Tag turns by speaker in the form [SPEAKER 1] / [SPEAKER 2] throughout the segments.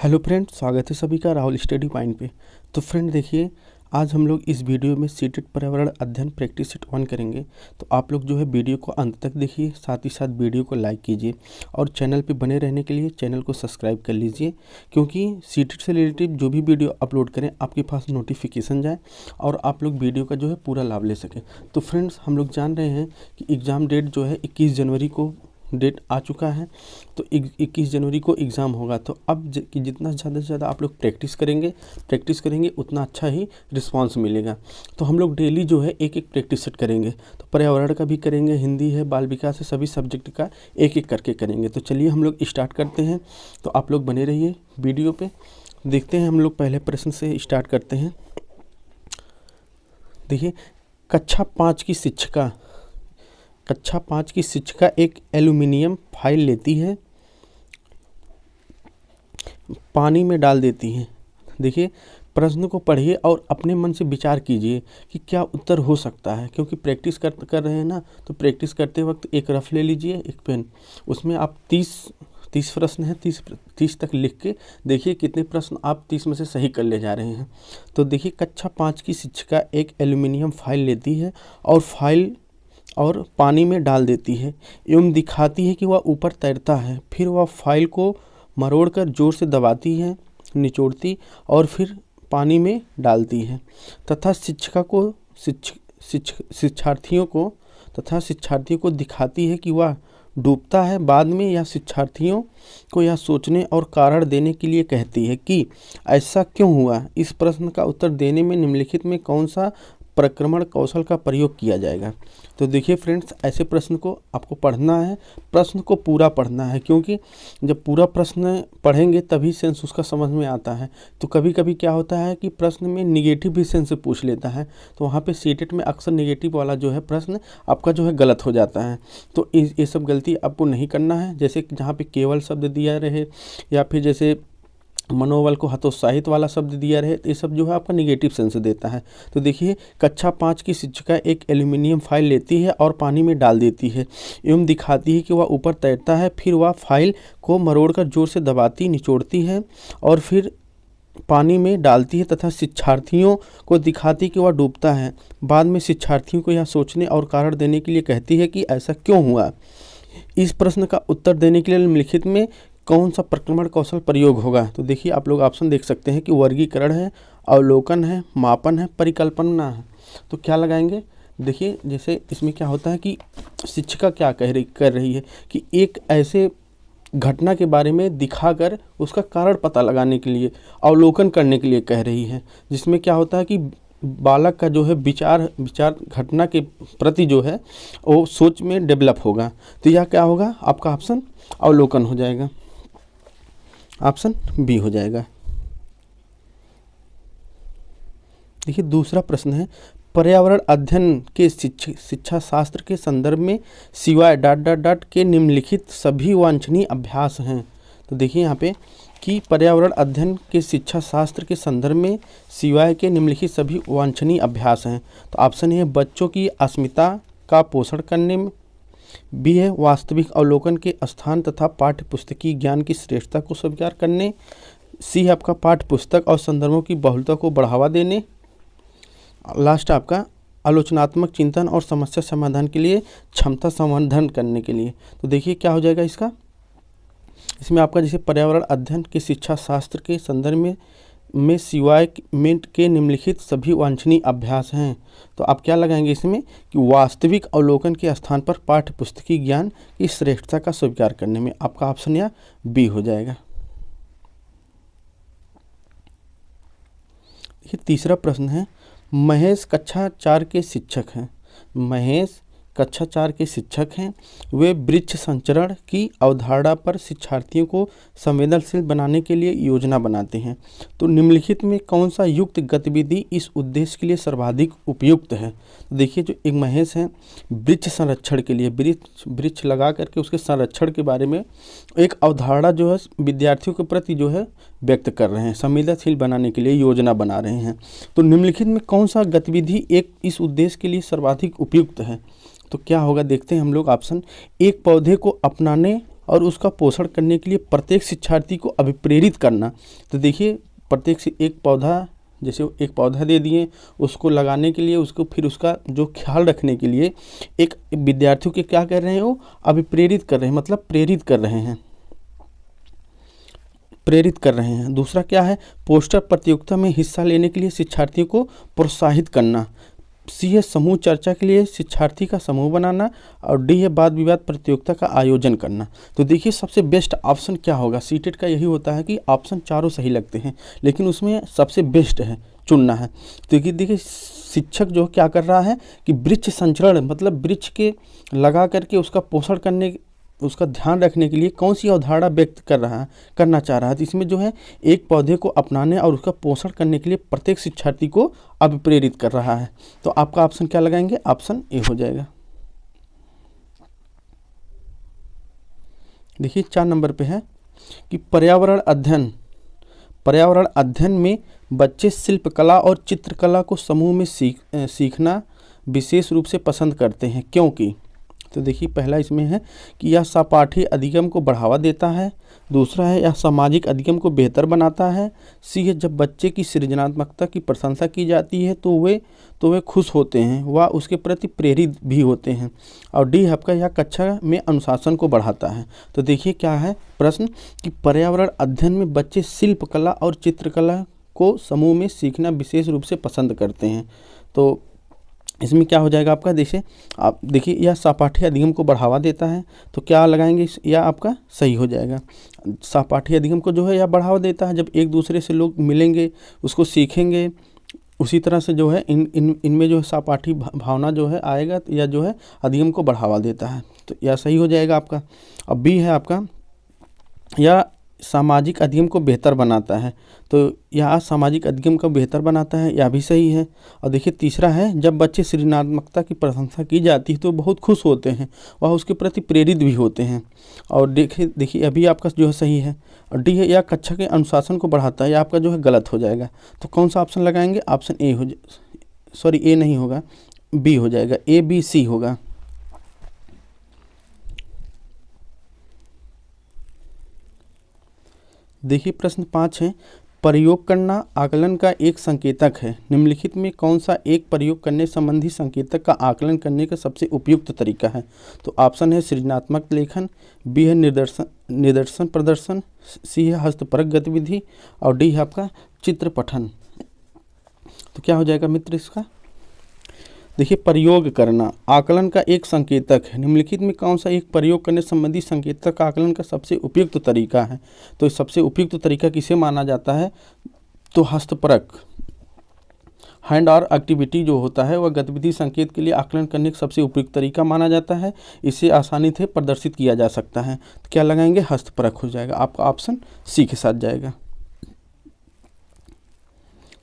[SPEAKER 1] Hello friend, स्वागत है सभी का राहुल स्टडी पॉइंट पे। तो फ्रेंड देखिए, आज हम लोग इस वीडियो में सीटेट पर्यावरण अध्ययन प्रैक्टिस सेट 1 करेंगे। तो आप लोग जो है वीडियो को अंत तक देखिए, साथ ही साथ वीडियो को लाइक कीजिए और चैनल पे बने रहने के लिए चैनल को सब्सक्राइब कर लीजिए, क्योंकि सीटेट से रिलेटेड जो भी वीडियो अपलोड करें आपके पास नोटिफिकेशन जाए और आप लोग वीडियो का जो है पूरा लाभ ले सकें। तो फ्रेंड्स, हम लोग जान रहे हैं कि एग्ज़ाम डेट जो है 21 जनवरी को डेट आ चुका है। तो 21 जनवरी को एग्ज़ाम होगा। तो अब कि जितना ज़्यादा से ज़्यादा आप लोग प्रैक्टिस करेंगे उतना अच्छा ही रिस्पांस मिलेगा। तो हम लोग डेली जो है एक एक प्रैक्टिस सेट करेंगे। तो पर्यावरण का भी करेंगे, हिंदी है, बाल विकास है, सभी सब्जेक्ट का एक एक करके करेंगे। तो चलिए हम लोग स्टार्ट करते हैं। तो आप लोग बने रहिए वीडियो पे। देखते हैं, हम लोग पहले प्रश्न से स्टार्ट करते हैं। देखिए, कक्षा 5 की शिक्षिका एक एल्युमिनियम फाइल लेती है, पानी में डाल देती है। देखिए, प्रश्न को पढ़िए और अपने मन से विचार कीजिए कि क्या उत्तर हो सकता है। क्योंकि प्रैक्टिस कर रहे हैं ना, तो प्रैक्टिस करते वक्त एक रफ ले लीजिए, एक पेन। उसमें आप 30 प्रश्न हैं, 30 तक लिख के देखिए कितने प्रश्न आप 30 में से सही कर ले जा रहे हैं। तो देखिए, कक्षा 5 की शिक्षिका एक एल्युमिनियम फाइल लेती है और पानी में डाल देती है एवं दिखाती है कि वह ऊपर तैरता है। फिर वह फाइल को मरोड़कर जोर से दबाती है, निचोड़ती और फिर पानी में डालती है तथा शिक्षार्थियों को दिखाती है कि वह डूबता है। बाद में यह शिक्षार्थियों को यह सोचने और कारण देने के लिए कहती है कि ऐसा क्यों हुआ। इस प्रश्न का उत्तर देने में निम्नलिखित में कौन सा प्रक्रमण कौशल का प्रयोग किया जाएगा। तो देखिए फ्रेंड्स, ऐसे प्रश्न को आपको पढ़ना है, प्रश्न को पूरा पढ़ना है, क्योंकि जब पूरा प्रश्न पढ़ेंगे तभी सेंस उसका समझ में आता है। तो कभी कभी क्या होता है कि प्रश्न में निगेटिव भी सेंस से पूछ लेता है, तो वहाँ पे सीटेट में अक्सर निगेटिव वाला जो है प्रश्न आपका जो है गलत हो जाता है। तो ये सब गलती आपको नहीं करना है। जैसे जहाँ पे केवल शब्द दिया रहे या फिर जैसे मनोबल को हतोत्साहित वाला शब्द दिया रहे, तो ये सब जो है आपका निगेटिव सेंस देता है। तो देखिए, कक्षा 5 की शिक्षिका एक एल्युमिनियम फाइल लेती है और पानी में डाल देती है एवं दिखाती है कि वह ऊपर तैरता है। फिर वह फाइल को मरोड़कर जोर से दबाती, निचोड़ती है और फिर पानी में डालती है तथा शिक्षार्थियों को दिखाती कि वह डूबता है। बाद में शिक्षार्थियों को यह सोचने और कारण देने के लिए कहती है कि ऐसा क्यों हुआ। इस प्रश्न का उत्तर देने के लिए निम्नलिखित में कौन सा प्रक्रमण कौशल प्रयोग होगा। तो देखिए, आप लोग ऑप्शन देख सकते हैं कि वर्गीकरण है, अवलोकन है, मापन है, परिकल्पना है। तो क्या लगाएंगे। देखिए, जैसे इसमें क्या होता है कि शिक्षिका क्या कर रही है कि एक ऐसे घटना के बारे में दिखाकर उसका कारण पता लगाने के लिए, अवलोकन करने के लिए कह रही है, जिसमें क्या होता है कि बालक का जो है विचार घटना के प्रति जो है वो सोच में डेवलप होगा। तो यह क्या होगा, आपका ऑप्शन अवलोकन हो जाएगा, ऑप्शन बी हो जाएगा। देखिए, दूसरा प्रश्न है, पर्यावरण अध्ययन के शिक्षा शास्त्र के संदर्भ में सिवाय ... के निम्नलिखित सभी वांछनीय अभ्यास हैं। तो देखिए यहाँ पे कि पर्यावरण अध्ययन के शिक्षा शास्त्र के संदर्भ में सिवाय के निम्नलिखित सभी वांछनीय अभ्यास हैं। तो ऑप्शन ए है बच्चों की अस्मिता का पोषण करने में, बी है वास्तविक अवलोकन के स्थान तथा पाठ्य पुस्तकीय ज्ञान की श्रेष्ठता को स्वीकार करने, सी है आपका पाठ्य पुस्तक और संदर्भों की बहुलता को बढ़ावा देने, लास्ट आपका आलोचनात्मक चिंतन और समस्या समाधान के लिए क्षमता संवर्धन करने के लिए। तो देखिए क्या हो जाएगा इसमें आपका जैसे पर्यावरण अध्ययन के शिक्षा शास्त्र के संदर्भ में सिवाय में के निम्नलिखित सभी वांछनीय अभ्यास हैं। तो आप क्या लगाएंगे इसमें कि वास्तविक अवलोकन के स्थान पर पाठ्य पुस्तकीय ज्ञान की श्रेष्ठता का स्वीकार करने में, आपका ऑप्शन या बी हो जाएगा। ये तीसरा प्रश्न है, महेश कक्षा 4 के शिक्षक हैं। महेश कक्षा 4 के शिक्षक हैं। वे वृक्ष संचरण की अवधारणा पर शिक्षार्थियों को संवेदनशील बनाने के लिए योजना बनाते हैं। तो निम्नलिखित में कौन सा युक्त गतिविधि इस उद्देश्य के लिए सर्वाधिक उपयुक्त है। तो देखिए, जो एक महेश हैं, वृक्ष संरक्षण के लिए वृक्ष लगा करके उसके संरक्षण के बारे में एक अवधारणा जो है विद्यार्थियों के प्रति जो है व्यक्त कर रहे हैं, संवेदनशील बनाने के लिए योजना बना रहे हैं। तो निम्नलिखित में कौन सा गतिविधि इस उद्देश्य के लिए सर्वाधिक उपयुक्त है। तो क्या होगा देखते हैं हम लोग। ऑप्शन, एक पौधे को अपनाने और उसका पोषण करने के लिए प्रत्येक शिक्षार्थी को अभिप्रेरित करना। तो देखिए प्रत्येक से एक पौधा, जैसे एक पौधा दे दिए, उसको लगाने के लिए, उसको फिर उसका जो ख्याल रखने के लिए एक विद्यार्थियों के क्या कर रहे हैं, वो अभिप्रेरित कर रहे हैं, मतलब प्रेरित कर रहे हैं, प्रेरित कर रहे हैं। दूसरा क्या है, पोस्टर प्रतियोगिता में हिस्सा लेने के लिए शिक्षार्थियों को प्रोत्साहित करना। सी है समूह चर्चा के लिए शिक्षार्थी का समूह बनाना। और डी है वाद विवाद प्रतियोगिता का आयोजन करना। तो देखिए सबसे बेस्ट ऑप्शन क्या होगा, सीटेट का यही होता है कि ऑप्शन चारों सही लगते हैं, लेकिन उसमें सबसे बेस्ट है चुनना है। तो देखिए शिक्षक जो क्या कर रहा है कि वृक्ष संचरण, मतलब वृक्ष के लगा करके उसका पोषण करने, उसका ध्यान रखने के लिए कौन सी अवधारणा व्यक्त करना चाह रहा है। तो इसमें जो है एक पौधे को अपनाने और उसका पोषण करने के लिए प्रत्येक शिक्षार्थी को अभिप्रेरित कर रहा है। तो आपका ऑप्शन क्या लगाएंगे, ऑप्शन ए हो जाएगा। देखिए 4 नंबर पे है कि पर्यावरण अध्ययन में बच्चे शिल्पकला और चित्रकला को समूह में सीखना विशेष रूप से पसंद करते हैं, क्योंकि। तो देखिए पहला इसमें है कि यह सहपाठी अधिगम को बढ़ावा देता है। दूसरा है यह सामाजिक अधिगम को बेहतर बनाता है। सी है जब बच्चे की सृजनात्मकता की प्रशंसा की जाती है तो वे खुश होते हैं, वह उसके प्रति प्रेरित भी होते हैं। और डी आपका यह कक्षा में अनुशासन को बढ़ाता है। तो देखिए क्या है प्रश्न कि पर्यावरण अध्ययन में बच्चे शिल्पकला और चित्रकला को समूह में सीखना विशेष रूप से पसंद करते हैं। तो इसमें क्या हो जाएगा आपका, जैसे आप देखिए यह सहपाठी अधिगम को बढ़ावा देता है, तो क्या लगाएंगे, यह आपका सही हो जाएगा। सहपाठी अधिगम को जो है यह बढ़ावा देता है, जब एक दूसरे से लोग मिलेंगे उसको सीखेंगे, उसी तरह से जो है इनमें जो है सहपाठी भावना जो है आएगा, या जो है अधिगम को बढ़ावा देता है। तो यह सही हो जाएगा आपका। अब बी है आपका यह सामाजिक अधिगम को बेहतर बनाता है। तो यह सामाजिक अधिगम को बेहतर बनाता है, यह भी सही है। और देखिए तीसरा है जब बच्चे सृजनात्मकता की प्रशंसा की जाती है तो बहुत खुश होते हैं, वह उसके प्रति प्रेरित भी होते हैं। और देखिए अभी आपका जो है सही है। और डी है यह कक्षा के अनुशासन को बढ़ाता है, यह आपका जो है गलत हो जाएगा। तो कौन सा ऑप्शन लगाएंगे, ऑप्शन ए हो सॉरी ए नहीं होगा, बी हो जाएगा, ए बी सी होगा। देखिए प्रश्न 5 है प्रयोग करना आकलन का एक संकेतक है, निम्नलिखित में कौन सा एक प्रयोग करने संबंधी संकेतक का आकलन करने का सबसे उपयुक्त तरीका है। तो ऑप्शन है सृजनात्मक लेखन, बी है निदर्शन प्रदर्शन, सी है हस्तपरक गतिविधि, और डी है आपका चित्र पठन। तो क्या हो जाएगा मित्र इसका, देखिए प्रयोग करना आकलन का एक संकेतक है, निम्नलिखित में कौन सा एक प्रयोग करने संबंधी संकेतक का आकलन का सबसे उपयुक्त तरीका है। तो सबसे उपयुक्त तरीका किसे माना जाता है, तो हस्तपरक, हैंड और एक्टिविटी जो होता है वह गतिविधि संकेत के लिए आकलन करने का सबसे उपयुक्त तरीका माना जाता है, इसे आसानी से प्रदर्शित किया जा सकता है। तो क्या लगाएंगे, हस्तपरक हो जाएगा, आपका ऑप्शन सी के साथ जाएगा।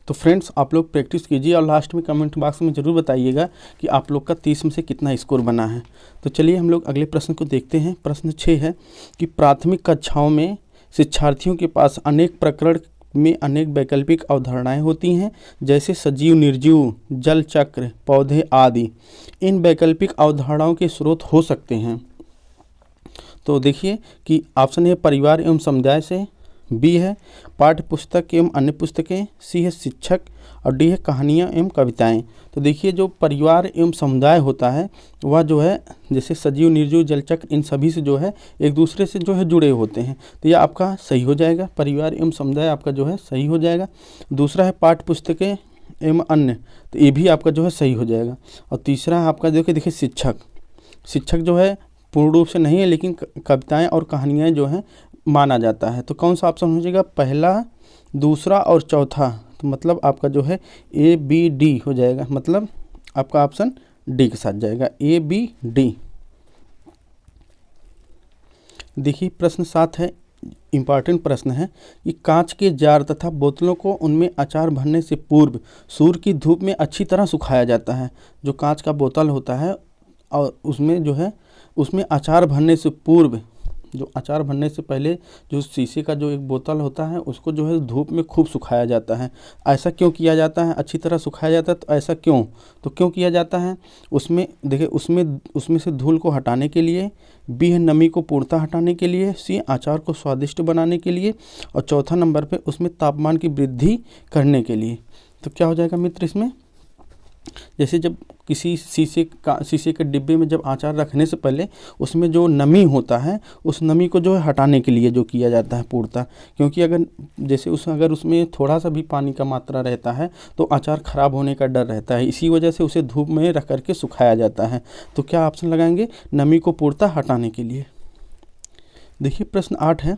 [SPEAKER 1] तो फ्रेंड्स आप लोग प्रैक्टिस कीजिए और लास्ट में कमेंट बॉक्स में ज़रूर बताइएगा कि आप लोग का 30 में से कितना स्कोर बना है। तो चलिए हम लोग अगले प्रश्न को देखते हैं। प्रश्न 6 है कि प्राथमिक कक्षाओं में शिक्षार्थियों के पास अनेक प्रकरण में अनेक वैकल्पिक अवधारणाएं होती हैं, जैसे सजीव, निर्जीव, जल चक्र, पौधे आदि। इन वैकल्पिक अवधारणाओं के स्रोत हो सकते हैं। तो देखिए कि ऑप्शन है परिवार एवं समुदाय से, बी है पाठ्य पुस्तक एवं अन्य पुस्तकें, सी है शिक्षक, और डी है कहानियाँ एवं कविताएं। तो देखिए जो परिवार एवं समुदाय होता है वह जो है जैसे सजीव, निर्जीव, जलचक्र, इन सभी से जो है एक दूसरे से जो है जुड़े होते हैं। तो यह आपका सही हो जाएगा, परिवार एवं समुदाय आपका जो है सही हो जाएगा। दूसरा है पाठ्य पुस्तकें एवं अन्य, तो ये भी आपका जो है सही हो जाएगा। और तीसरा है आपका देखिए शिक्षक जो है पूर्ण रूप से नहीं है, लेकिन कविताएँ और कहानियाँ जो हैं माना जाता है। तो कौन सा ऑप्शन हो जाएगा, पहला, दूसरा और चौथा। तो मतलब आपका जो है ए बी डी हो जाएगा, मतलब आपका ऑप्शन डी के साथ जाएगा, ए बी डी। देखिए प्रश्न 7 है, इम्पॉर्टेंट प्रश्न है कि कांच के जार तथा बोतलों को उनमें अचार भरने से पूर्व सूर्य की धूप में अच्छी तरह सुखाया जाता है। जो कांच का बोतल होता है और उसमें जो है उसमें अचार भरने से पूर्व जो अचार भरने से पहले जो शीशे का जो एक बोतल होता है उसको जो है धूप में खूब सुखाया जाता है। ऐसा क्यों किया जाता है, अच्छी तरह सुखाया जाता है, तो ऐसा क्यों, तो क्यों किया जाता है, उसमें देखिए उसमें से धूल को हटाने के लिए, बी है नमी को पूर्णतः हटाने के लिए, सी अचार को स्वादिष्ट बनाने के लिए, और चौथा नंबर पे उसमें तापमान की वृद्धि करने के लिए। तो क्या हो जाएगा मित्र इसमें, जैसे जब किसी शीशे के डिब्बे में जब अचार रखने से पहले उसमें जो नमी होता है उस नमी को जो है हटाने के लिए जो किया जाता है पूर्णतः, क्योंकि अगर उसमें थोड़ा सा भी पानी का मात्रा रहता है तो अचार ख़राब होने का डर रहता है, इसी वजह से उसे धूप में रख करके सुखाया जाता है। तो क्या ऑप्शन लगाएंगे, नमी को पूर्णतः हटाने के लिए। देखिए प्रश्न 8 है,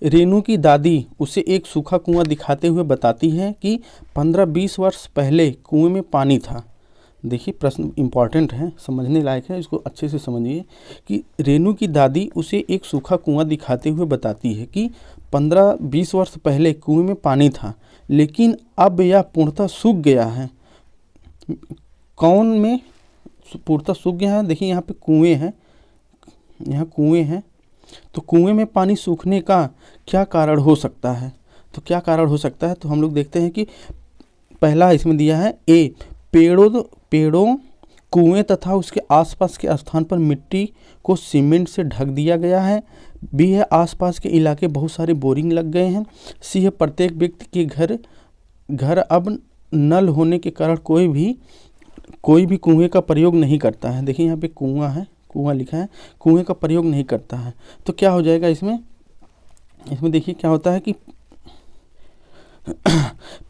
[SPEAKER 1] रेनू की दादी उसे एक सूखा कुआं दिखाते हुए बताती है कि 15-20 वर्ष पहले कुएं में पानी था। देखिए प्रश्न इम्पॉर्टेंट है, समझने लायक है, इसको अच्छे से समझिए कि रेनू की दादी उसे एक सूखा कुआं दिखाते हुए बताती है कि 15-20 वर्ष पहले कुएं में पानी था, लेकिन अब यह पूर्णतः सूख गया है। कौन में पूर्णतः सूख गया है, देखिए यहाँ पे कुएं हैं, यहाँ कुएं हैं, तो कुएं में पानी सूखने का क्या कारण हो सकता है, तो क्या कारण हो सकता है, तो हम लोग देखते हैं कि पहला इसमें दिया है ए, पेड़ों कुएं तथा उसके आसपास के स्थान पर मिट्टी को सीमेंट से ढक दिया गया है, बी है आसपास के इलाके बहुत सारे बोरिंग लग गए हैं, सी है प्रत्येक व्यक्ति के घर अब नल होने के कारण कोई भी कुएं का प्रयोग नहीं करता है। देखिए यहाँ पे कुआं है, कुआं लिखा है, कुएं का प्रयोग नहीं करता है। तो क्या हो जाएगा इसमें देखिए क्या होता है कि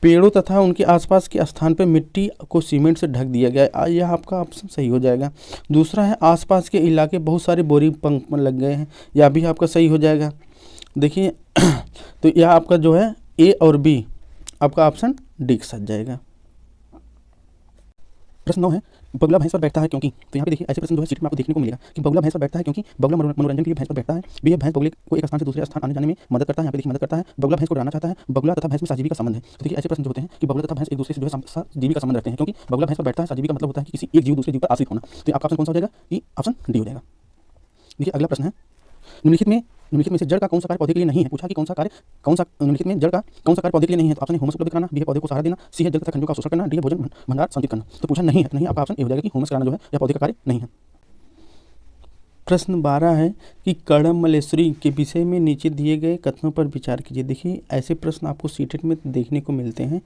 [SPEAKER 1] पेड़ों तथा उनके आसपास के स्थान पर मिट्टी को सीमेंट से ढक दिया गया, यह आपका ऑप्शन सही हो जाएगा। दूसरा है आसपास के इलाके बहुत सारे बोरिंग पंप लग गए हैं, यह भी आपका सही हो जाएगा। देखिए तो यह आपका जो है ए और बी आपका ऑप्शन डी के साथ जाएगा। प्रश्न 9 है, बगुला भैंस पर बैठता है क्योंकि, तो यहाँ पे देखिए ऐसे प्रश्न जो है सीट में आपको देखने को मिलेगा कि बगुला भैंस पर बैठता है क्योंकि बगुला मनोरंजन के लिए भैंस पर बैठता है, बी है भैंस बगुले को एक स्थान से दूसरे स्थान आने जाने में मदद करता है, यहाँ पे देखिए मदद करता है, बगुला भैंस को डराना चाहता है, बगुला तथा भैंस में सहजीवी का संबंध है। तो देखिए ऐसे प्रश्न जो होते हैं कि बगुला तथा भैंस एक दूसरे से जो है सहजीवी का संबंध रखते हैं, क्योंकि बगुला भैंस पर बैठता है, सहजीवी का मतलब होता है कि किसी एक जीव दूसरे जीव पर आश्रित होना। तो आपका ऑप्शन कौन सा हो जाएगा, कि ऑप्शन डी हो जाएगा। देखिए अगला प्रश्न है, निम्नलिखित में से जड़ का कौन सा कार्य पौधे के लिए नहीं है, पूछा कि निम्नलिखित में जड़ का कौन सा कार्य पौधे के लिए नहीं है, तो ऑप्शन है ह्यूमस उपलब्ध कराना, बी है पौधे को सहारा देना, सी है जल तथा खनिजों का अवशोषण करना, डी है भोजन भंडार संचित करना। तो पूछा नहीं है, तो नहीं आपका ऑप्शन ए हो जाएगा कि ह्यूमस कराना जो है यह पौधे का कार्य नहीं है। प्रश्न 12 है कि कड़मल्लेश्वरी के विषय में नीचे दिए गए कथनों पर विचार कीजिए। देखिए ऐसे प्रश्न आपको सीटेट में देखने को मिलते हैं।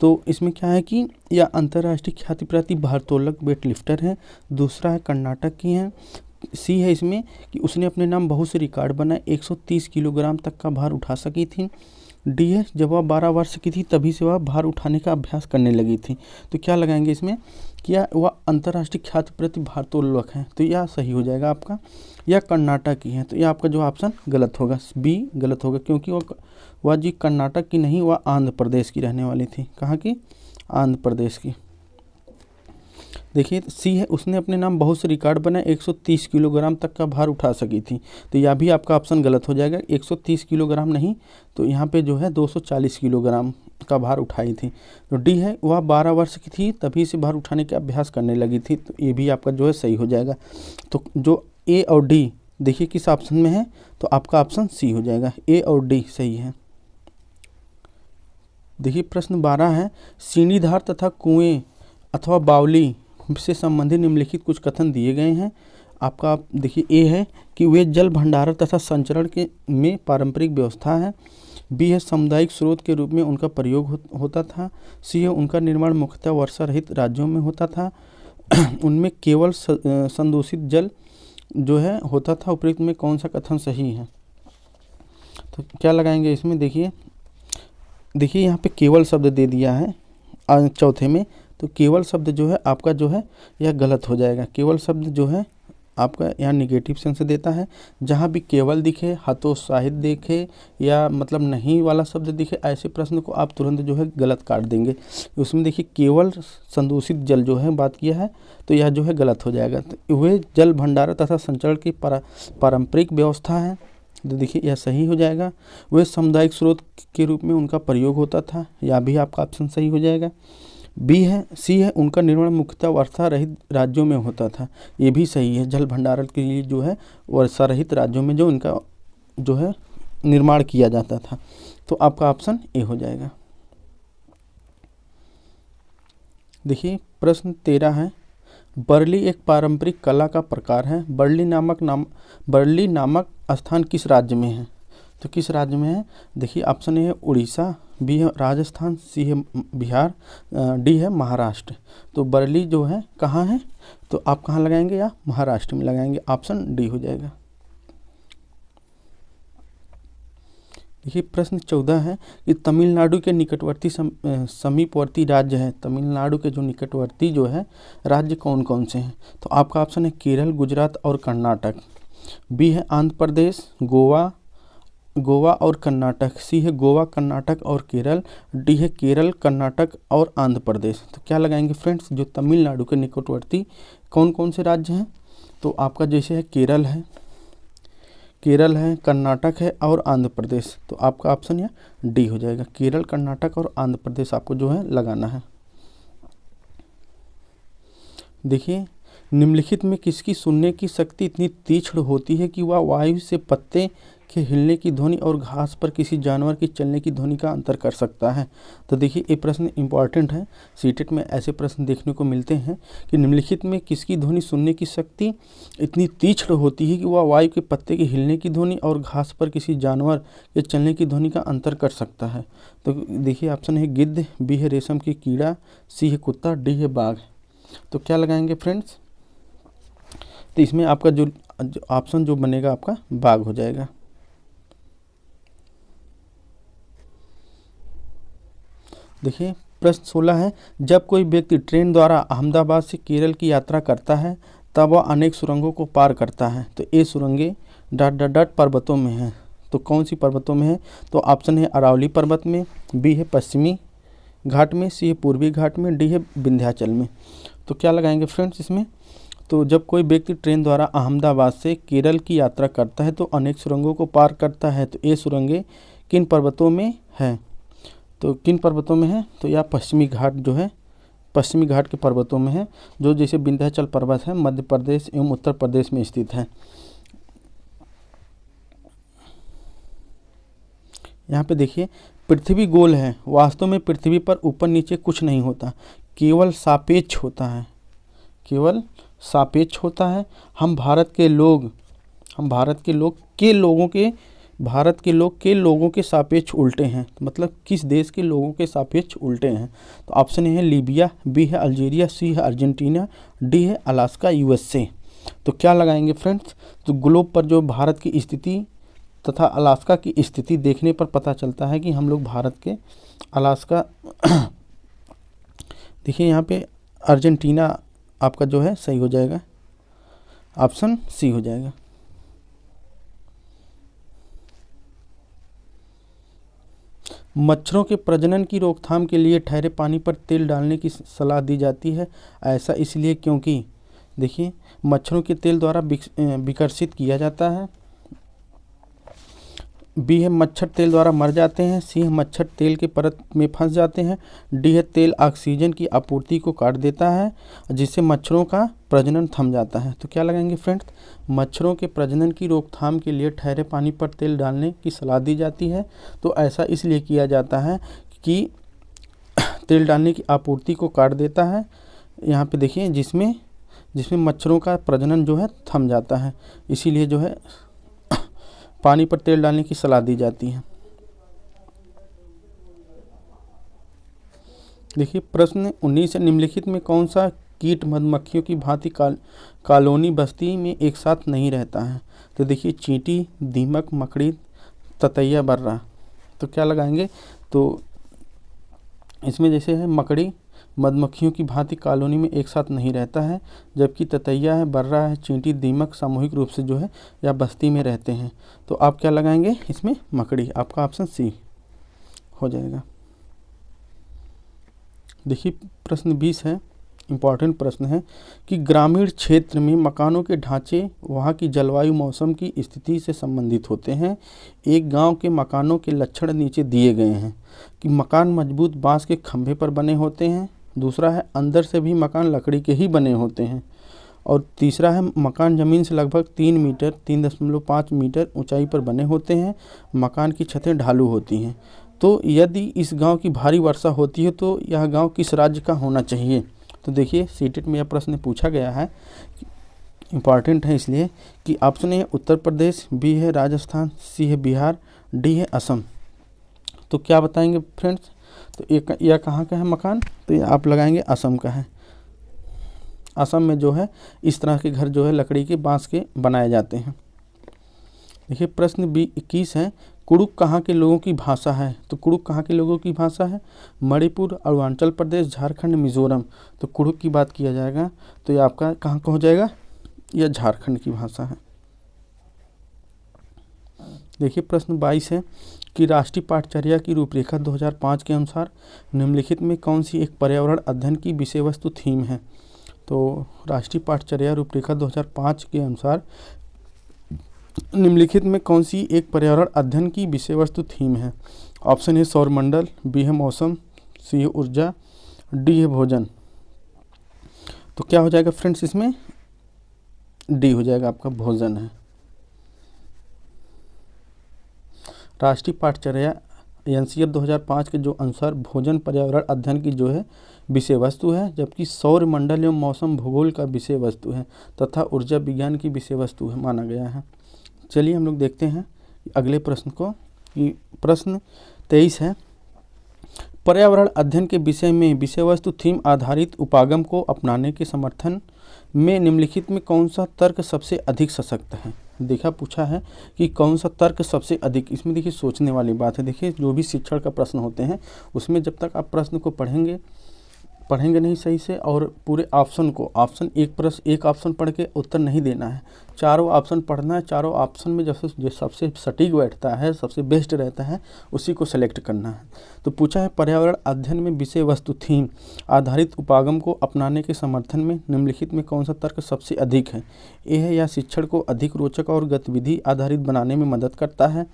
[SPEAKER 1] तो इसमें क्या है कि यह अंतर्राष्ट्रीय ख्याति प्राप्त भारोत्तोलक वेट लिफ्टर है, दूसरा है कर्नाटक की है, सी है इसमें कि उसने अपने नाम बहुत से रिकॉर्ड बनाए, 130 किलोग्राम तक का भार उठा सकी थी, डी है जब वह 12 वर्ष की थी तभी से वह भार उठाने का अभ्यास करने लगी थी। तो क्या लगाएंगे इसमें, क्या वह अंतर्राष्ट्रीय ख्याति प्राप्त भारोत्तोलक है, तो यह सही हो जाएगा आपका। यह कर्नाटक की है, तो यह आपका जो ऑप्शन गलत होगा, बी गलत होगा, क्योंकि वह जी कर्नाटक की नहीं, वह आंध्र प्रदेश की रहने वाली थी। कहाँ की, आंध्र प्रदेश की। देखिए सी है उसने अपने नाम बहुत से रिकॉर्ड बनाए, 130 किलोग्राम तक का भार उठा सकी थी, तो यह भी आपका ऑप्शन गलत हो जाएगा, 130 किलोग्राम नहीं, तो यहाँ पे जो है 240 किलोग्राम का भार उठाई थी। तो डी है वह 12 वर्ष की थी तभी से भार उठाने का अभ्यास करने लगी थी, तो ये भी आपका जो है सही हो जाएगा। तो जो ए और डी देखिए किस ऑप्शन में है, तो आपका ऑप्शन सी हो जाएगा, ए और डी सही है। देखिए प्रश्न 12 है, सीढ़ीधार तथा कुएं अथवा बावली से संबंधित निम्नलिखित कुछ कथन दिए गए हैं। आपका देखिए ए है कि वे जल भंडारण तथा संचरण में पारंपरिक व्यवस्था है, बी है सामुदायिक स्रोत के रूप में उनका प्रयोग होता था, सी है उनका निर्माण मुख्यतः वर्षा रहित राज्यों में होता था, उनमें केवल संदूषित जल जो है होता था। उपयुक्त में कौन सा कथन सही है, तो क्या लगाएंगे इसमें, देखिए यहाँ पे केवल शब्द दे दिया है चौथे में, तो केवल शब्द जो है आपका जो है यह गलत हो जाएगा। केवल शब्द जो है आपका यहाँ निगेटिव सेंस देता है, जहाँ भी केवल दिखे, हतोत्साहित दिखे या मतलब नहीं वाला शब्द दिखे, ऐसे प्रश्न को आप तुरंत जो है गलत काट देंगे। उसमें देखिए केवल संदूषित जल जो है बात किया है, तो यह जो है गलत हो जाएगा। तो वह जल भंडारण तथा संचरण की पारंपरिक व्यवस्था है, तो देखिए यह सही हो जाएगा। वह सामुदायिक स्रोत के रूप में उनका प्रयोग होता था, यह भी आपका ऑप्शन सही हो जाएगा। बी है, सी है, उनका निर्माण मुख्यतः वर्षा रहित राज्यों में होता था। ये भी सही है, जल भंडारण के लिए जो है वर्षा रहित राज्यों में जो इनका जो है निर्माण किया जाता था। तो आपका ऑप्शन ए हो जाएगा। देखिए प्रश्न 13 है, बरली एक पारंपरिक कला का प्रकार है। बरली नामक स्थान किस राज्य में है? तो किस राज्य में है? देखिए ऑप्शन ए है उड़ीसा, बी है राजस्थान, सी है बिहार, डी है महाराष्ट्र। तो बरली जो है कहाँ है? तो आप कहाँ लगाएंगे? या महाराष्ट्र में लगाएंगे। ऑप्शन डी हो जाएगा। देखिए प्रश्न 14 है कि तमिलनाडु के निकटवर्ती समीपवर्ती राज्य है। तमिलनाडु के जो निकटवर्ती जो है राज्य कौन कौन से हैं? तो आपका ऑप्शन है केरल, गुजरात और कर्नाटक। बी है आंध्र प्रदेश, गोवा और कर्नाटक। सी है गोवा, कर्नाटक और केरल। डी है केरल, कर्नाटक और आंध्र प्रदेश। तो क्या लगाएंगे फ्रेंड्स? जो तमिलनाडु के निकटवर्ती कौन कौन से राज्य हैं? तो आपका जैसे है केरल है, कर्नाटक है और आंध्र प्रदेश। तो आपका ऑप्शन यह डी हो जाएगा। केरल, कर्नाटक और आंध्र प्रदेश आपको जो है लगाना है। देखिए निम्नलिखित में किसकी सुनने की शक्ति इतनी तीक्ष्ण होती है कि वह वायु से पत्ते के हिलने की ध्वनि और घास पर किसी जानवर की चलने की ध्वनि का अंतर कर सकता है? तो देखिए ये प्रश्न इंपॉर्टेंट है, सीटेट में ऐसे प्रश्न देखने को मिलते हैं कि निम्नलिखित में किसकी ध्वनि सुनने की शक्ति इतनी तीक्ष्ण होती है कि वह वायु के पत्ते के हिलने की ध्वनि और घास पर किसी जानवर के चलने की ध्वनि का अंतर कर सकता है? तो देखिए ऑप्शन है गिद्ध, बी है रेशम की कीड़ा, सी है कुत्ता, डी है बाघ। तो क्या लगाएंगे फ्रेंड्स? तो इसमें आपका जो ऑप्शन जो बनेगा आपका बाघ हो जाएगा। देखिए प्रश्न 16 है, जब कोई व्यक्ति ट्रेन द्वारा अहमदाबाद से केरल की यात्रा करता है तब वह अनेक सुरंगों को पार करता है। तो ये सुरंगें डट पर्वतों में हैं। तो कौन सी पर्वतों में है? तो ऑप्शन है अरावली पर्वत में, बी है पश्चिमी घाट में, सी है पूर्वी घाट में, डी है विंध्याचल में। तो क्या लगाएंगे फ्रेंड्स इसमें? तो जब कोई व्यक्ति ट्रेन द्वारा अहमदाबाद से केरल की यात्रा करता है तो अनेक सुरंगों को पार करता है। तो ये सुरंगें किन पर्वतों में है? तो किन पर्वतों में है? तो यह पश्चिमी घाट जो है पश्चिमी घाट के पर्वतों में है, जो जैसे विंध्याचल पर्वत है मध्य प्रदेश एवं उत्तर प्रदेश में स्थित है। यहाँ पे देखिए पृथ्वी गोल है। वास्तव में पृथ्वी पर ऊपर नीचे कुछ नहीं होता, केवल सापेक्ष होता है, केवल सापेक्ष होता है। हम भारत के लोग के लोगों के सापेक्ष उल्टे हैं। मतलब किस देश के लोगों के सापेक्ष उल्टे हैं? तो ऑप्शन ए है लीबिया, बी है अल्जीरिया, सी है अर्जेंटीना, डी है अलास्का यूएसए। तो क्या लगाएंगे फ्रेंड्स? तो ग्लोब पर जो भारत की स्थिति तथा अलास्का की स्थिति देखने पर पता चलता है कि हम लोग भारत के अलास्का देखिए यहाँ पे अर्जेंटीना आपका जो है सही हो जाएगा, ऑप्शन सी हो जाएगा। मच्छरों के प्रजनन की रोकथाम के लिए ठहरे पानी पर तेल डालने की सलाह दी जाती है। ऐसा इसलिए क्योंकि देखिए मच्छरों के तेल द्वारा विकसित किया जाता है। बी है मच्छर तेल द्वारा मर जाते हैं, सी है मच्छर तेल के परत में फंस जाते हैं, डी है तेल ऑक्सीजन की आपूर्ति को काट देता है जिससे मच्छरों का प्रजनन थम जाता है। तो क्या लगाएंगे फ्रेंड्स? मच्छरों के प्रजनन की रोकथाम के लिए ठहरे पानी पर तेल डालने की सलाह दी जाती है। तो ऐसा इसलिए किया जाता है कि तेल डालने की आपूर्ति को काट देता है। यहाँ पे देखिए जिसमें मच्छरों का प्रजनन जो है थम जाता है, इसीलिए जो है पानी पर तेल डालने की सलाह दी जाती है। देखिए प्रश्न 19 है, निम्नलिखित में कौन सा कीट मधुमक्खियों की भांति कॉलोनी बस्ती में एक साथ नहीं रहता है? तो देखिए चींटी, दीमक, मकड़ी, ततैया, बर्रा। तो क्या लगाएंगे? तो इसमें जैसे है मकड़ी मधुमक्खियों की भांति कॉलोनी में एक साथ नहीं रहता है, जबकि ततैया है, बर्रा है, चींटी, दीमक सामूहिक रूप से जो है या बस्ती में रहते हैं। तो आप क्या लगाएंगे इसमें? मकड़ी। आपका ऑप्शन सी हो जाएगा। देखिए प्रश्न 20 है, इम्पॉर्टेंट प्रश्न है कि ग्रामीण क्षेत्र में मकानों के ढांचे वहाँ की जलवायु मौसम की स्थिति से संबंधित होते हैं। एक गांव के मकानों के लक्षण नीचे दिए गए हैं कि मकान मजबूत बांस के खंभे पर बने होते हैं, दूसरा है अंदर से भी मकान लकड़ी के ही बने होते हैं। और तीसरा है मकान ज़मीन से लगभग 3 मीटर 3.5 मीटर ऊंचाई पर बने होते हैं। मकान की छतें ढालू होती हैं। तो यदि इस गांव की भारी वर्षा होती है तो यह गांव किस राज्य का होना चाहिए? तो देखिए सीटेट में यह प्रश्न पूछा गया है, इम्पॉर्टेंट है इसलिए कि option A Uttar Pradesh, B है राजस्थान, सी है बिहार, डी है असम। तो क्या बताएंगे फ्रेंड्स? तो यह कहाँ का है मकान? तो ये आप लगाएंगे असम का है। असम में जो है इस तरह के घर जो है लकड़ी के बांस के बनाए जाते हैं। देखिए प्रश्न B21 है, कुड़ुक कहाँ के लोगों की भाषा है? तो कुड़ुक कहाँ के लोगों की भाषा है? मणिपुर, अरुणाचल प्रदेश, झारखंड, मिजोरम। तो कुड़ुक की बात किया जाएगा तो ये आपका कहाँ का हो जाएगा? यह झारखंड की भाषा है। देखिए प्रश्न 22 है कि राष्ट्रीय पाठचर्या की रूपरेखा 2005 के अनुसार निम्नलिखित में कौन सी एक पर्यावरण अध्ययन की विषय वस्तु थीम है? तो राष्ट्रीय पाठचर्या रूपरेखा 2005 के अनुसार निम्नलिखित में कौन सी एक पर्यावरण अध्ययन की विषय वस्तु थीम है? ऑप्शन है सौरमंडल, बी है मौसम, सी है ऊर्जा, डी है भोजन। तो क्या हो जाएगा फ्रेंड्स इसमें? डी हो जाएगा आपका भोजन है। राष्ट्रीय पाठचर्या एनसीएफ 2005 के जो अनुसार भोजन पर्यावरण अध्ययन की जो है विषय वस्तु है, जबकि सौर मंडल एवं मौसम भूगोल का विषय वस्तु है तथा ऊर्जा विज्ञान की विषय वस्तु है माना गया है। चलिए हम लोग देखते हैं अगले प्रश्न को। कि प्रश्न 23 है, पर्यावरण अध्ययन के विषय में विषय वस्तु थीम आधारित उपागम को अपनाने के समर्थन में निम्नलिखित में कौन सा तर्क सबसे अधिक सशक्त है? देखा पूछा है कि कौन सा तर्क सबसे अधिक। इसमें देखिए सोचने वाली बात है। देखिए जो भी शिक्षण का प्रश्न होते हैं उसमें जब तक आप प्रश्न को पढ़ेंगे नहीं सही से और पूरे ऑप्शन को एक ऑप्शन पढ़ के उत्तर नहीं देना है, चारों ऑप्शन पढ़ना है। चारों ऑप्शन में जो सबसे सटीक बैठता है, सबसे बेस्ट रहता है, उसी को सेलेक्ट करना है। तो पूछा है पर्यावरण अध्ययन में विषय वस्तु थीम आधारित उपागम को अपनाने के समर्थन में निम्नलिखित में कौन सा तर्क सबसे अधिक है? ए है या शिक्षण को अधिक रोचक और गतिविधि आधारित बनाने में मदद करता है,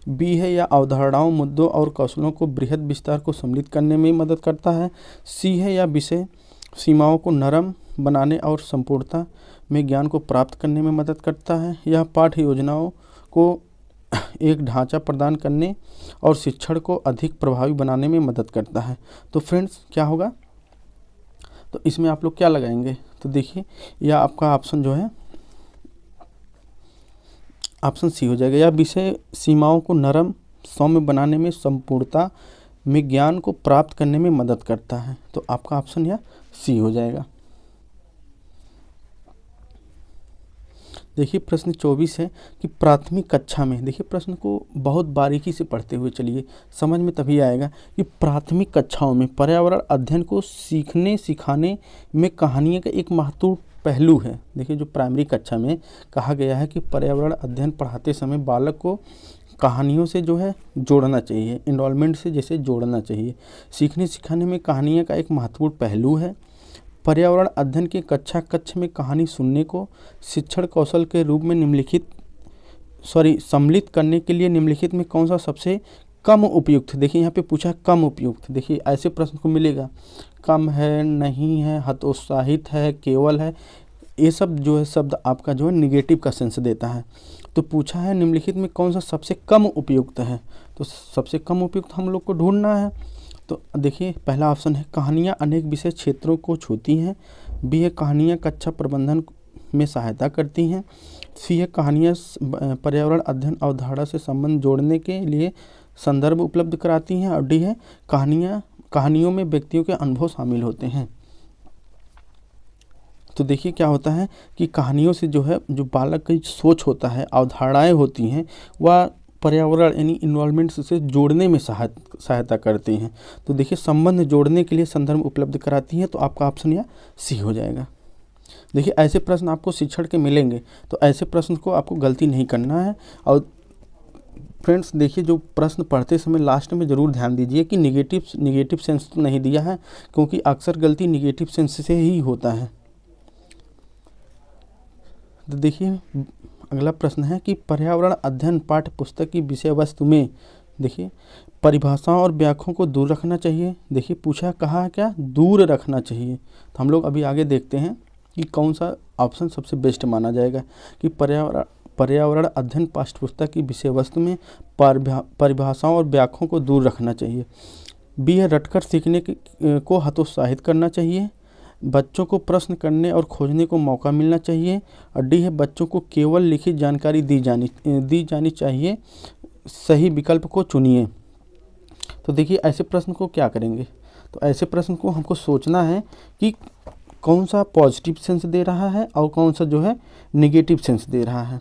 [SPEAKER 1] बी है या अवधारणाओं, मुद्दों और कौशलों को बृहद विस्तार को सम्मिलित करने में मदद करता है, सी है या विषय सीमाओं को नरम बनाने और संपूर्णता में ज्ञान को प्राप्त करने में मदद करता है, यह पाठ्य योजनाओं को एक ढांचा प्रदान करने और शिक्षण को अधिक प्रभावी बनाने में मदद करता है। तो फ्रेंड्स क्या होगा? तो इसमें आप लोग क्या लगाएंगे? तो देखिए यह आपका ऑप्शन जो है ऑप्शन सी हो जाएगा, यह विषय सीमाओं को नरम सौम्य बनाने में संपूर्णता में ज्ञान को प्राप्त करने में मदद करता है। तो आपका ऑप्शन यह सी हो जाएगा। देखिए प्रश्न 24 है कि प्राथमिक कक्षा में, देखिए प्रश्न को बहुत बारीकी से पढ़ते हुए चलिए, समझ में तभी आएगा कि प्राथमिक कक्षाओं में पर्यावरण अध्ययन को सीखने सिखाने में कहानियों का एक महत्वपूर्ण पहलू है। देखिए जो प्राइमरी कक्षा में कहा गया है कि पर्यावरण अध्ययन पढ़ाते समय बालक को कहानियों से जो है जोड़ना चाहिए, इन्वॉल्वमेंट से जैसे जोड़ना चाहिए। सीखने सिखाने में कहानियों का एक महत्वपूर्ण पहलू है। पर्यावरण अध्ययन के कक्ष में कहानी सुनने को शिक्षण कौशल के रूप में सम्मिलित करने के लिए निम्नलिखित में कौन सा सबसे कम उपयुक्त? देखिए यहाँ पे पूछा कम उपयुक्त। देखिए ऐसे प्रश्न को मिलेगा, कम है, नहीं है, हतोत्साहित है, केवल है, ये सब जो है शब्द आपका जो है निगेटिव का सेंस देता है। तो पूछा है निम्नलिखित में कौन सा सबसे कम उपयुक्त है? तो सबसे कम उपयुक्त हम लोग को ढूंढना है। तो देखिए पहला ऑप्शन है कहानियाँ अनेक विषय क्षेत्रों को छूती हैं, बी है कहानियाँ कक्षा प्रबंधन में सहायता करती हैं, सी है कहानियाँ पर्यावरण अध्ययन अवधारणा से संबंध जोड़ने के लिए संदर्भ उपलब्ध कराती हैं, और डी है कहानियों में व्यक्तियों के अनुभव शामिल होते हैं। तो देखिए क्या होता है कि कहानियों से जो है जो बालक की सोच होता है, अवधारणाएँ होती हैं, वह पर्यावरण यानी इन्वॉल्वमेंट से जोड़ने में सहायता करती हैं। तो देखिए संबंध जोड़ने के लिए संदर्भ उपलब्ध कराती हैं। तो आपका ऑप्शन यह सी हो जाएगा। देखिए ऐसे प्रश्न आपको शिक्षण के मिलेंगे, तो ऐसे प्रश्न को आपको गलती नहीं करना है। और फ्रेंड्स देखिए जो प्रश्न पढ़ते समय लास्ट में ज़रूर ध्यान दीजिए कि निगेटिव सेंस तो नहीं दिया है, क्योंकि अक्सर गलती निगेटिव सेंस से ही होता है। तो देखिए अगला प्रश्न है कि पर्यावरण अध्ययन पाठ्य पुस्तक की विषय वस्तु में, देखिए परिभाषाओं और व्याख्याओं को दूर रखना चाहिए। देखिए पूछा कहा है क्या, दूर रखना चाहिए। तो हम लोग अभी आगे देखते हैं कि कौन सा ऑप्शन सबसे बेस्ट माना जाएगा कि पर्यावरण अध्ययन पाठ्यपुस्तक की विषय वस्तु में परिभाषाओं और व्याख्याओं को दूर रखना चाहिए। बी है रटकर सीखने को हतोत्साहित करना चाहिए। बच्चों को प्रश्न करने और खोजने को मौका मिलना चाहिए। और डी है बच्चों को केवल लिखित जानकारी दी जानी चाहिए। सही विकल्प को चुनिए। तो देखिए ऐसे प्रश्न को क्या करेंगे, तो ऐसे प्रश्न को हमको सोचना है कि कौन सा पॉजिटिव सेंस दे रहा है और कौन सा जो है नेगेटिव सेंस दे रहा है।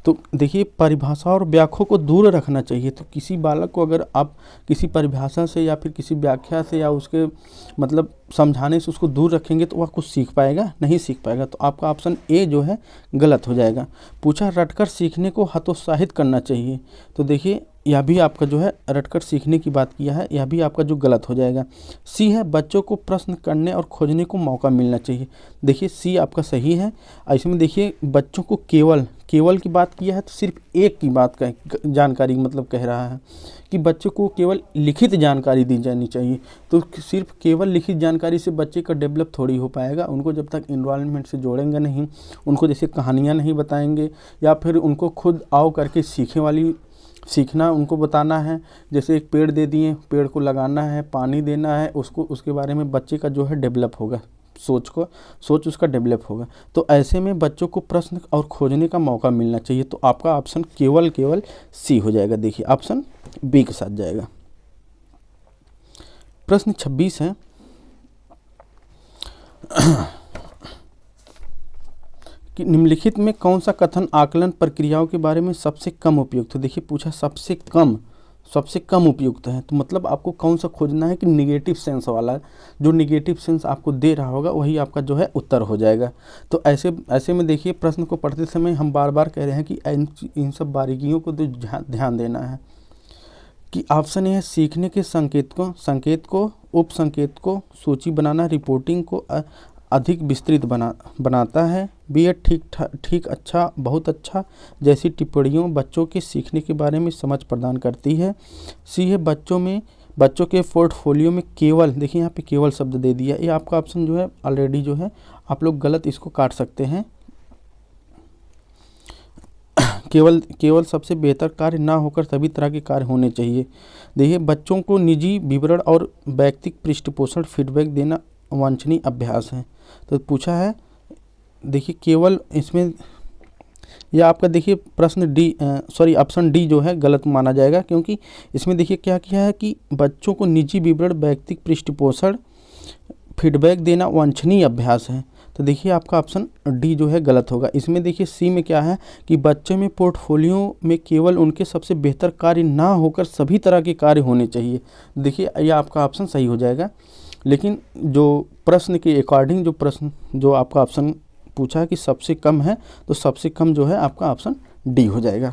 [SPEAKER 1] तो देखिए परिभाषा और व्याख्या को दूर रखना चाहिए। तो किसी बालक को अगर आप किसी परिभाषा से या फिर किसी व्याख्या से या उसके मतलब समझाने से उसको दूर रखेंगे तो वह कुछ सीख पाएगा, नहीं सीख पाएगा। तो आपका ऑप्शन ए जो है गलत हो जाएगा। पूछा रटकर सीखने को हतोत्साहित करना चाहिए। तो देखिए यह भी आपका जो है रटकर सीखने की बात किया है, यह भी आपका जो गलत हो जाएगा। सी है बच्चों को प्रश्न करने और खोजने को मौका मिलना चाहिए। देखिए सी आपका सही है। इसमें देखिए बच्चों को केवल की बात किया है, तो सिर्फ एक की बात का जानकारी मतलब कह रहा है कि बच्चों को केवल लिखित जानकारी दी जानी चाहिए। तो सिर्फ केवल लिखित जानकारी से बच्चे का डेवलप थोड़ी हो पाएगा। उनको जब तक इन्वायरमेंट से जोड़ेंगे नहीं, उनको जैसे कहानियाँ नहीं बताएंगे या फिर उनको खुद आओ करके सीखना उनको बताना है। जैसे एक पेड़ दे दिए, पेड़ को लगाना है, पानी देना है उसको, उसके बारे में बच्चे का जो है डेवलप होगा, सोच उसका डेवलप होगा। तो ऐसे में बच्चों को प्रश्न और खोजने का मौका मिलना चाहिए। तो आपका ऑप्शन केवल सी हो जाएगा। देखिए ऑप्शन बी के साथ जाएगा। प्रश्न 26 है कि निम्नलिखित में कौन सा कथन आकलन प्रक्रियाओं के बारे में सबसे कम उपयुक्त है। देखिए पूछा सबसे कम उपयुक्त है, तो मतलब आपको कौन सा खोजना है कि निगेटिव सेंस वाला, जो निगेटिव सेंस आपको दे रहा होगा वही आपका जो है उत्तर हो जाएगा। तो ऐसे में देखिए प्रश्न को पढ़ते समय हम बार बार कह रहे हैं कि इन सब बारीकियों को ध्यान देना है। कि ऑप्शन ए है सीखने के संकेत को उप संकेत को सूची बनाना रिपोर्टिंग को अधिक विस्तृत बनाता है। बी है ठीक अच्छा बहुत अच्छा जैसी टिप्पणियों बच्चों के सीखने के बारे में समझ प्रदान करती है। सी है बच्चों के पोर्टफोलियो में केवल, देखिए यहाँ पे केवल शब्द दे दिया। ये आपका ऑप्शन जो है ऑलरेडी जो है आप लोग गलत इसको काट सकते हैं। केवल सबसे बेहतर कार्य ना होकर सभी तरह के कार्य होने चाहिए। देखिए बच्चों को निजी विवरण और व्यक्तिगत पृष्ठपोषण फीडबैक देना वांछनीय अभ्यास है। तो पूछा है देखिए केवल इसमें या आपका देखिए ऑप्शन डी जो है गलत माना जाएगा, क्योंकि इसमें देखिए क्या किया है कि बच्चों को निजी विवरण व्यक्तिगत पृष्ठपोषण फीडबैक देना वांछनीय अभ्यास है। तो देखिए आपका ऑप्शन डी जो है गलत होगा। इसमें देखिए सी में क्या है कि बच्चे में पोर्टफोलियो में केवल उनके सबसे बेहतर कार्य ना होकर सभी तरह के कार्य होने चाहिए। देखिए यह आपका ऑप्शन सही हो जाएगा। लेकिन जो प्रश्न के अकॉर्डिंग जो आपका ऑप्शन पूछा है कि सबसे कम है, तो सबसे कम जो है आपका ऑप्शन डी हो जाएगा।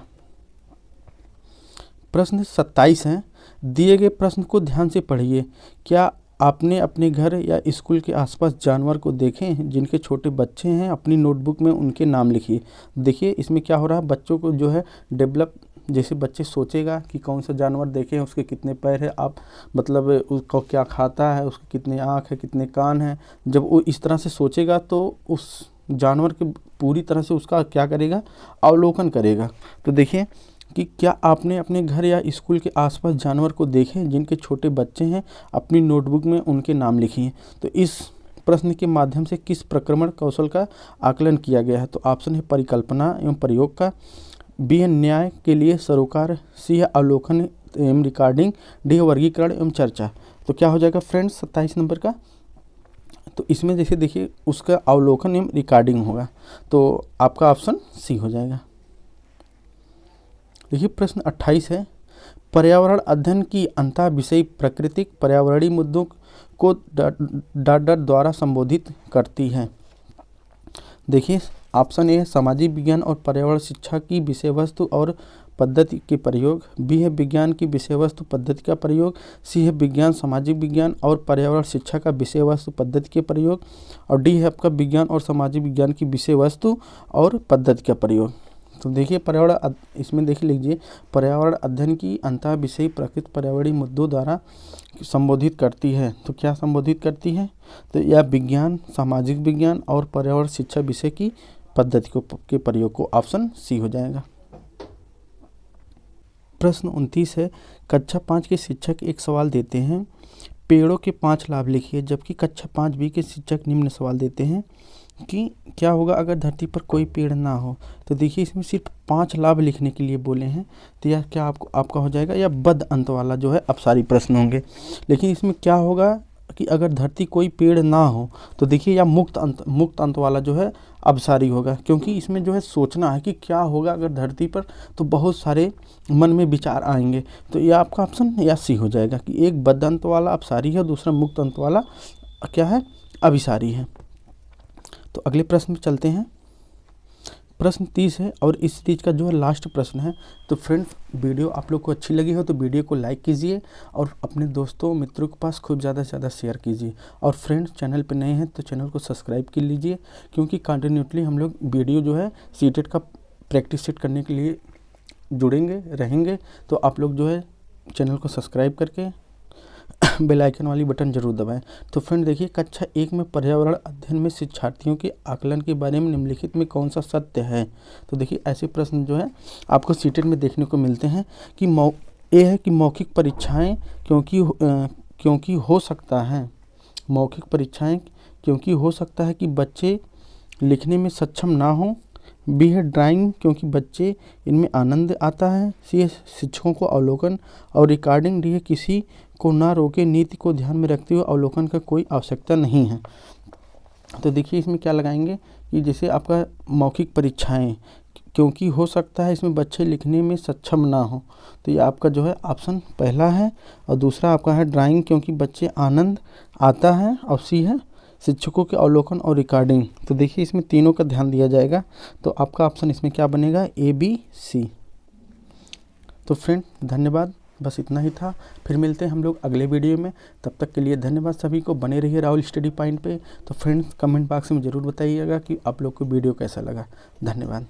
[SPEAKER 1] प्रश्न 27 है दिए गए प्रश्न को ध्यान से पढ़िए। क्या आपने अपने घर या स्कूल के आसपास जानवर को देखे हैं जिनके छोटे बच्चे हैं? अपनी नोटबुक में उनके नाम लिखिए। देखिए इसमें क्या हो रहा है, बच्चों को जो है डेवलप, जैसे बच्चे सोचेगा कि कौन सा जानवर देखे हैं, उसके कितने पैर है, आप मतलब उसको क्या खाता है, उसके कितने आँख है, कितने कान हैं। जब वो इस तरह से सोचेगा तो उस जानवर के पूरी तरह से उसका क्या करेगा, अवलोकन करेगा। तो देखिए कि क्या आपने अपने घर या स्कूल के आसपास जानवर को देखे जिनके छोटे बच्चे हैं? अपनी नोटबुक में उनके नाम लिखिए। तो इस प्रश्न के माध्यम से किस प्रक्रमण कौशल का आकलन किया गया है? तो ऑप्शन है परिकल्पना एवं प्रयोग का। बी है न्याय के लिए सरोकार। सी है अवलोकन एवं रिकॉर्डिंग। डी है वर्गीकरण एवं चर्चा। तो क्या हो जाएगा फ्रेंड्स 27 नंबर का? तो इसमें जैसे देखिए उसका अवलोकन एवं रिकॉर्डिंग होगा, तो आपका ऑप्शन सी हो जाएगा। देखिए प्रश्न 28 है पर्यावरण अध्ययन की अंतः विषय प्राकृतिक पर्यावरणीय मुद्दों को डाडर द्वारा संबोधित करती है। देखिए ऑप्शन ए है सामाजिक विज्ञान और पर्यावरण शिक्षा की विषय वस्तु और पद्धति के प्रयोग। बी है विज्ञान की विषय वस्तु पद्धति का प्रयोग। सी है विज्ञान सामाजिक विज्ञान और पर्यावरण शिक्षा का विषय वस्तु पद्धति के प्रयोग। और डी है आपका विज्ञान और सामाजिक विज्ञान की विषय वस्तु और पद्धति का प्रयोग। तो देखिए इसमें देखिए लीजिए, पर्यावरण अध्ययन की अंतः विषय प्रकृति पर्यावरणीय मुद्दों द्वारा संबोधित करती है। तो क्या संबोधित करती है? तो यह विज्ञान, सामाजिक विज्ञान और पर्यावरण शिक्षा विषय की पद्धति के प्रयोग को ऑप्शन सी हो जाएगा। प्रश्न 29 है, कक्षा 5 के शिक्षक एक सवाल देते हैं, पेड़ों के 5 लाभ लिखिए। जबकि कक्षा 5B के शिक्षक निम्न सवाल देते हैं कि क्या होगा अगर धरती पर कोई पेड़ ना हो। तो देखिए इसमें सिर्फ 5 लाभ लिखने के लिए बोले हैं। तो यह क्या आपका हो जाएगा, या बद अंत वाला जो है अपसारी प्रश्न होंगे। लेकिन इसमें क्या होगा कि अगर धरती कोई पेड़ ना हो, तो देखिए यह मुक्त अंत वाला जो है अपसारी होगा, क्योंकि इसमें जो है सोचना है कि क्या होगा अगर धरती पर, तो बहुत सारे मन में विचार आएंगे। तो यह आपका ऑप्शन या सी हो जाएगा कि एक बद अंत वाला अपसारी है, दूसरा मुक्त अंत वाला क्या है, अभिसारी है। तो अगले प्रश्न में चलते हैं। प्रश्न 30 है और इस सीरीज का जो है लास्ट प्रश्न है। तो फ्रेंड्स, वीडियो आप लोग को अच्छी लगी हो तो वीडियो को लाइक कीजिए और अपने दोस्तों मित्रों के पास खूब ज़्यादा से ज़्यादा शेयर कीजिए। और फ्रेंड्स, चैनल पे नए हैं तो चैनल को सब्सक्राइब कर लीजिए, क्योंकि कंटिन्यूसली हम लोग वीडियो जो है सीटेट का प्रैक्टिस सेट करने के लिए जुड़ेंगे रहेंगे। तो आप लोग जो है चैनल को सब्सक्राइब करके बेल आइकन वाली बटन जरूर दबाएं। तो फ्रेंड देखिए, कक्षा 1 में पर्यावरण अध्ययन में शिक्षार्थियों के आकलन के बारे में निम्नलिखित में कौन सा सत्य है। तो देखिए ऐसे प्रश्न जो है आपको सीटेट में देखने को मिलते हैं कि ये है कि मौखिक परीक्षाएं क्योंकि हो सकता है, मौखिक परीक्षाएं क्योंकि हो सकता है कि बच्चे लिखने में सक्षम ना हों। बी है ड्राइंग क्योंकि बच्चे इनमें आनंद आता है। सी है शिक्षकों को अवलोकन और रिकॉर्डिंग। डी है किसी को ना रोके, नीति को ध्यान में रखते हुए अवलोकन का कोई आवश्यकता नहीं है। तो देखिए इसमें क्या लगाएंगे कि जैसे आपका मौखिक परीक्षाएं क्योंकि हो सकता है इसमें बच्चे लिखने में सक्षम ना हो, तो ये आपका जो है ऑप्शन पहला है। और दूसरा आपका है ड्राइंग क्योंकि बच्चे आनंद आता है। और सी है शिक्षकों के अवलोकन और रिकॉर्डिंग। तो देखिए इसमें तीनों का ध्यान दिया जाएगा, तो आपका ऑप्शन इसमें क्या बनेगा, ए बी सी। तो फ्रेंड धन्यवाद, बस इतना ही था। फिर मिलते हैं हम लोग अगले वीडियो में। तब तक के लिए धन्यवाद सभी को। बने रहिए राहुल स्टडी पॉइंट पे। तो फ्रेंड्स कमेंट बॉक्स में ज़रूर बताइएगा कि आप लोग को वीडियो कैसा लगा। धन्यवाद।